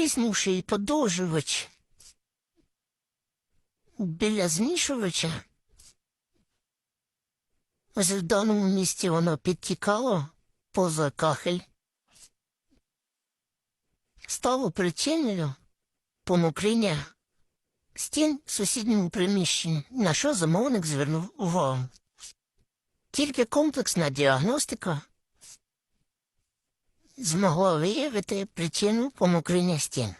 тріснувший подовжувач біля змішувача. Ось в даному місці воно підтікало поза кахель. Стало причиною помокріння стін в сусідньому приміщенні, на що замовник звернув увагу. Тільки комплексна діагностика змогла виявити причину помокріння стін.